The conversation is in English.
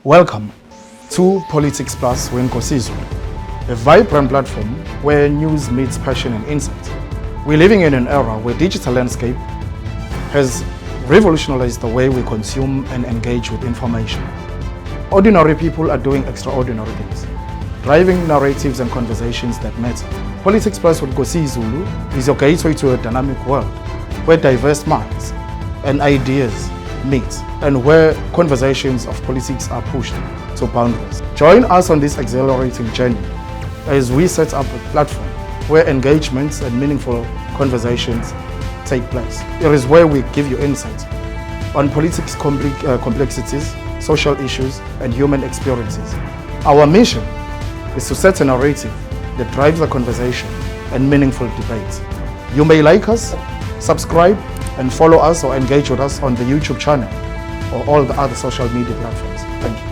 Welcome to Politics Plus with Nkosizwe, a vibrant platform where news meets passion and insight. We're living in an era where digital landscape has revolutionized the way we consume and engage with information. Ordinary people are doing extraordinary things, driving narratives and conversations that matter. Politics Plus with Nkosizwe is your gateway to a dynamic world where diverse minds and ideas meet and where conversations of politics are pushed to boundaries. Join us on this exhilarating journey as we set up a platform where engagements and meaningful conversations take place. It is where we give you insight on politics complexities, social issues, and human experiences. Our mission is to set a narrative that drives the conversation and meaningful debate. You may like us, subscribe, and follow us or engage with us on the YouTube channel or all the other social media platforms. Thank you.